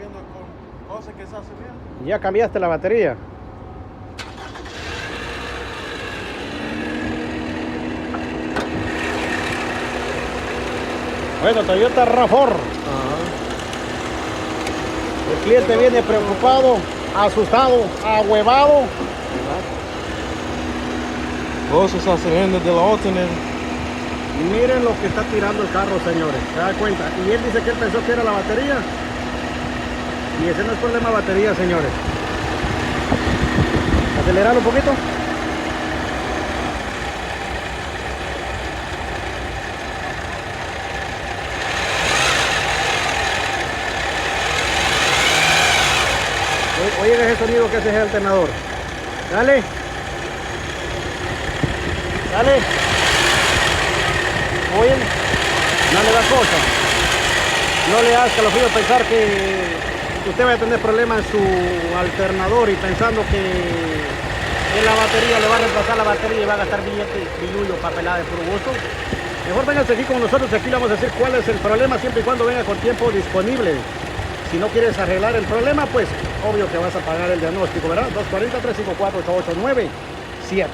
viendo con cosas que se hacen bien. ¿Ya cambiaste la batería? Bueno, Toyota RAV4. El cliente viene preocupado, asustado, ahuevado. Cosas se hacen bien desde la Otener. Y miren lo que está tirando el carro, señores. ¿Se da cuenta? Y él dice que él pensó que era la batería. Y ese no es problema de batería, señores. Acelerarlo un poquito. Oye ese sonido que hace el alternador. Dale. Dale. Oye, no le da cosa. No le haga escalofrío pensar que usted va a tener problemas en su alternador y pensando que en la batería le va a reemplazar la batería y va a gastar billetes, billullo, papelada de puro gusto. Mejor véngase aquí con nosotros, aquí le vamos a decir cuál es el problema siempre y cuando venga con tiempo disponible. Si no quieres arreglar el problema, pues obvio que vas a pagar el diagnóstico, ¿verdad? 240-354-8897.